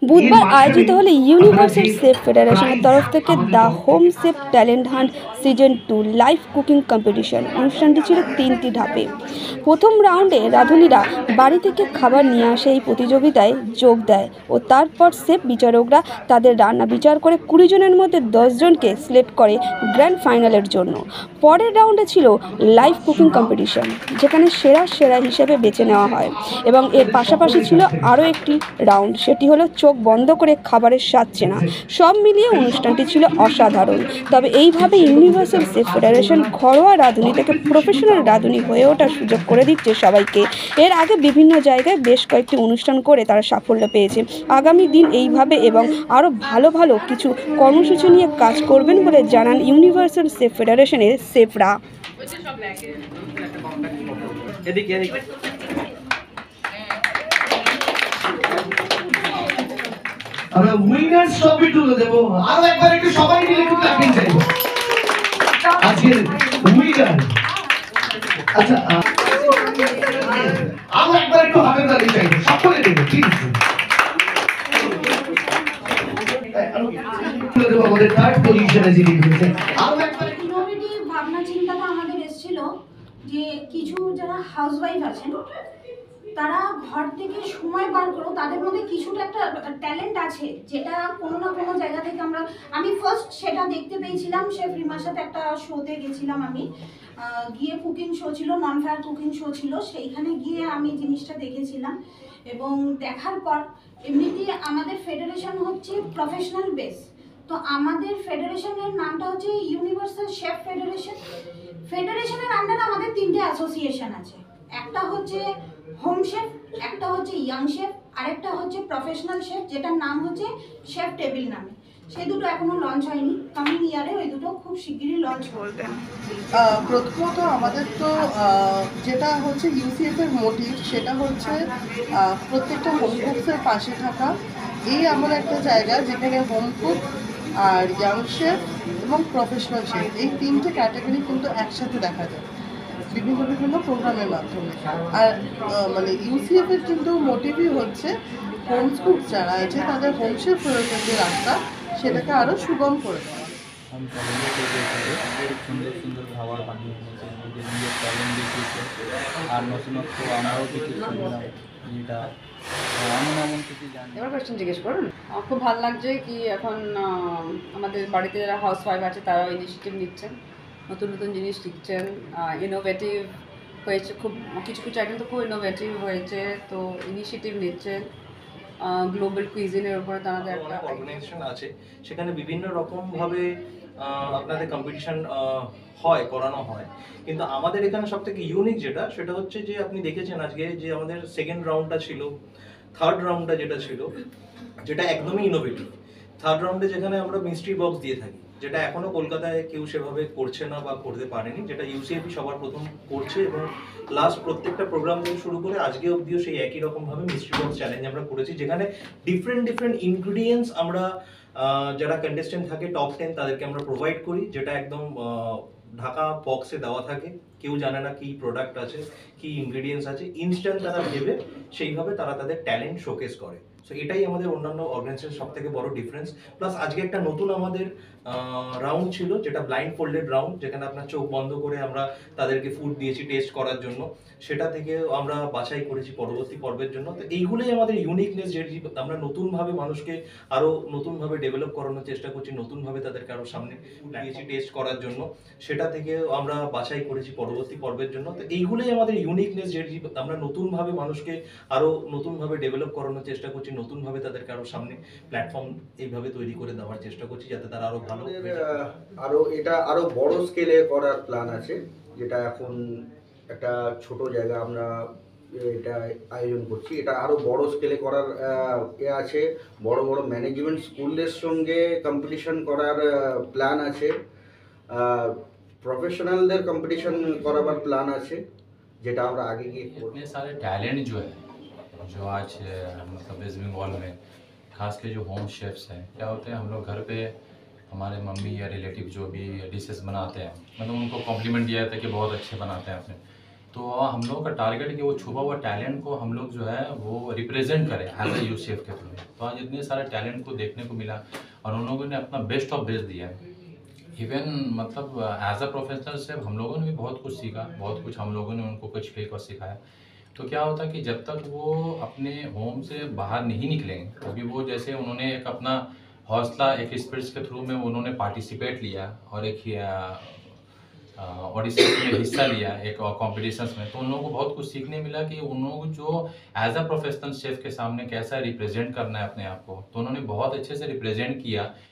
বুধবার আয়োজিত হলো ইউনিভার্সাল শেফ ফেডারেশনের তরফ থেকে the home chef talent hunt season 2 live cooking competition. অনুষ্ঠানটি ছিল 3টি ধাপে। প্রথম রাউন্ডে রাঁধুনিরা বাড়ি থেকে খাবার নিয়ে আসে এই প্রতিযোগিতায় যোগ দেয় ও তারপর শেফ বিচারকরা তাদের রান্না বিচার করে 20 জনের মধ্যে 10 জনকে সিলেক্ট করে গ্র্যান্ড ফাইনালের জন্য। পরের রাউন্ডে ছিল লাইভ কুকিং কম্পিটিশন, যেখানে সেরা সেরা হিসেবে বেছে নেওয়া হয় এবং এর পাশাপাশি ছিল আরও একটি রাউন্ড, সেটি হলো চোখ বন্ধ করে খাবারের স্বাদ চেনা। সব মিলিয়ে অনুষ্ঠানটি ছিল অসাধারণ। তবে এইভাবে ইউনিভার্সাল শেফ ফেডারেশন ঘরোয়া রাঁধুনি থেকে প্রফেশনাল রাঁধুনি হয়ে ওঠার সুযোগ করে দিচ্ছে সবাইকে। এর আগে বিভিন্ন জায়গায় বেশ কয়েকটি অনুষ্ঠান করে তারা সাফল্য পেয়েছে। আগামী দিন এইভাবে এবং আরও ভালো ভালো কিছু কর্মসূচি নিয়ে কাজ করবেন বলে জানান ইউনিভার্সাল শেফ ফেডারেশনের শেফরা। আমরা উইনার্স ট্রফি তুলে দেব। আরো একবার একটু সবাই মিলে একটু ক্ল্যাপিং চাইবো আজকের উইনার। আচ্ছা, আরো একবার একটু হাতের তালি চাইবো সকলে দেবো, ঠিক আছে? তুলে দেব আমাদের থার্ড পজিশনে যিনি রয়েছেন। আরো একবার ইনোভেটিভ ভাবনা চিন্তাটা আমাদের এসেছিল যে কিছু যারা হাউসওয়াইফ আছেন তারা ঘর থেকে সময় বার করেও তাদের মধ্যে কিছুটা একটা ট্যালেন্ট আছে, যেটা কোনো না কোনো জায়গা থেকে আমি ফার্স্ট সেটা দেখতে পেয়েছিলাম। শেফ রিমার সাথে একটা শোতে গেছিলাম, আমি গিয়ে কুকিং শো ছিল, নন ফায়ার কুকিং শো ছিল, সেইখানে গিয়ে আমি জিনিসটা দেখেছিলাম এবং দেখার পর এমনিতে আমাদের ফেডারেশন হচ্ছে প্রফেশনাল বেস। তো আমাদের ফেডারেশনের নামটা হচ্ছে ইউনিভার্সাল শেফ ফেডারেশন। ফেডারেশনের আন্ডারে আমাদের 3টে অ্যাসোসিয়েশন আছে। একটা হচ্ছে হোম শেফ, একটা হচ্ছে ইয়াং শেফ, আরেকটা হচ্ছে প্রফেশনাল শেফ, যেটার নাম হচ্ছে শেফ টেবিল নামে। সেই দুটো এখনো লঞ্চ হয়নি, কামিং ইয়ারে ওই দুটো খুব শিগগিরই লঞ্চ করবে। প্রথমত আমাদের তো যেটা হচ্ছে ইউসিএফ এর মোটিভ, সেটা হচ্ছে প্রত্যেকটা হোম কুকসের পাশে থাকা। এই এমন একটা জায়গা যেখানে হোম কুক আর ইয়াং শেফ এবং প্রফেশনাল শেফ এই 3টে ক্যাটাগরি কিন্তু একসাথে দেখা যায় বিভিন্ন বিভিন্ন প্রোগ্রামের মাধ্যমে। আর মানে ইউসিএফ এর কিন্তু মোটিভই হচ্ছে হোম কুক যারা আছে তাদের হোম শেফ প্রয়োগের যে রাস্তা সেটাকে আরও সুগম করে দেওয়া। हम চ্যালেঞ্জ খুব সুন্দর সুন্দর খাবার বানিয়ে এনেছে, নিজের নিজের ট্যালেন্ট দেখিয়েছে। আর নতুনত্ব আমরাও কিছু শুনলাম, যেটা এমন এমন কিছু জানি। এবার কোয়েশ্চেন জিজ্ঞেস করুন। আমার খুব ভালো লাগছে কি এখন আমাদের বাড়িতে যারা হাউস ওয়াইফ আছে তারাও ইনিশিয়েটিভ নিচ্ছেন, নতুন নতুন জিনিস শিখছেন, ইনোভেটিভ হয়েছে। খুব কিছু কিছু আইটেম তো খুব ইনোভেটিভ হয়েছে, তো ইনিশিয়েটিভ নিচ্ছেন। গ্লোবাল কুইজিনের উপরে তাদের একটা অর্গানাইজেশন আছে, সেখানে বিভিন্ন রকমভাবে আপনাদের কম্পিটিশন করানো হয়। কিন্তু আমাদের এখানে সব থেকে ইউনিক যেটা, সেটা হচ্ছে যে আপনি দেখেছেন আজকে যে আমাদের সেকেন্ড রাউন্ডটা ছিল, থার্ড রাউন্ডটা যেটা ছিল, যেটা একদমই ইনোভেটিভ। থার্ড রাউন্ডে যেখানে আমরা মিস্ট্রি বক্স দিয়ে থাকি, যেটা এখনো কলকাতায় কেউ সেভাবে করছে না বা করতে পারেনি, যেটা ইউসিএফই সবার প্রথম করছে এবং লাস্ট প্রত্যেকটা প্রোগ্রাম থেকে শুরু করে আজকে অবধিও সেই একই রকমভাবে মিস্ট্রি বক্স চ্যালেঞ্জ আমরা করেছি, যেখানে ডিফারেন্ট ইনগ্রিডিয়েন্টস আমরা যারা কন্টেস্টেন্ট থাকে টপ 10 তাদেরকে আমরা প্রোভাইড করি, যেটা একদম ঢাকা বক্সে দেওয়া থাকে। কেউ জানে না কি প্রোডাক্ট আছে, কি ইনগ্রিডিয়েন্টস আছে, ইনস্ট্যান্ট তারা ভেবে সেইভাবে তারা তাদের ট্যালেন্ট শোকেস করে। সো এটাই আমাদের অন্যান্য অর্গানাইজেশনের সব থেকে বড় ডিফারেন্স। প্লাস আজকে একটা নতুন আমাদের রাউন্ড ছিল, যেটা ব্লাইন্ড ফোল্ডেড রাউন্ড, যেখানে আপনার চোখ বন্ধ করে আমরা তাদেরকে ফুড দিয়েছি টেস্ট করার জন্য। সেটা থেকে আমরা বাছাই করেছি পরবর্তী পর্বের জন্য। তো এইগুলোই আমাদের ইউনিকনেস, যেটি আমরা নতুনভাবে মানুষকে আরও নতুনভাবে ডেভেলপ করানোর চেষ্টা করছি, নতুনভাবে তাদেরকে আরও সামনে দিয়েছি টেস্ট করার জন্য। সেটা থেকে আমরা বাছাই করেছি পরবর্তী পর্বের জন্য। তো এইগুলোই আমাদের ইউনিকনেস, যেটি আমরা নতুনভাবে মানুষকে আরও নতুনভাবে ডেভেলপ করানোর চেষ্টা করছি, নতুনভাবে তাদেরকে আরও সামনে প্ল্যাটফর্ম এইভাবে তৈরি করে দেওয়ার চেষ্টা করছি, যাতে তারা আরও ভালো এটা আরো বড় স্কেলে করার প্ল্যান আছে, যেটা এখন একটা ছোট জায়গা আমরা এটা আয়োজন করছি। এটা আরো বড় স্কেলে করার আছে, বড় বড় ম্যানেজমেন্ট স্কুলের সঙ্গে কম্পিটিশন করার প্ল্যান আছে, প্রফেশনালদের কম্পিটিশন করাবার প্ল্যান আছে, যেটা আমরা আগে গিয়ে इतने सारे टैलेंट जो आज मतलब वेस्ट बंगाल में खास के जो होम शेफ्स हैं, क्या होते हैं हम लोग घर पे हमारे मम्मी या रिलेटिव जो भी डिशेस बनाते हैं, मतलब उनको कॉम्प्लीमेंट दिया जाता है कि बहुत अच्छे बनाते हैं अपने। तो हम लोगों का टारगेट है कि वो छुपा हुआ टैलेंट को हम लोग जो है वो रिप्रेजेंट करें एज ए यूसीएफ के थ्रू। तो आज इतने सारे टैलेंट को देखने को मिला और उन लोगों ने अपना बेस्ट ऑफ बेस्ट दिया है। इवन मतलब एज अ प्रोफेशनल से हम लोगों ने भी बहुत कुछ सीखा, बहुत कुछ हम लोगों ने उनको कुछ फेक और सिखाया। तो क्या होता है कि जब तक वो अपने होम से बाहर नहीं निकलेंगे, क्योंकि वो जैसे उन्होंने एक अपना हौसला एक स्पिरिट्स के थ्रू में उन्होंने पार्टिसिपेट लिया और एक ऑडिशन में हिस्सा लिया एक कॉम्पिटिशन्स में, तो उन लोगों को बहुत कुछ सीखने मिला कि उन लोगों को जो एज अ प्रोफेशनल शेफ के सामने कैसा रिप्रेजेंट करना है अपने आप को। तो उन्होंने बहुत अच्छे से रिप्रेजेंट किया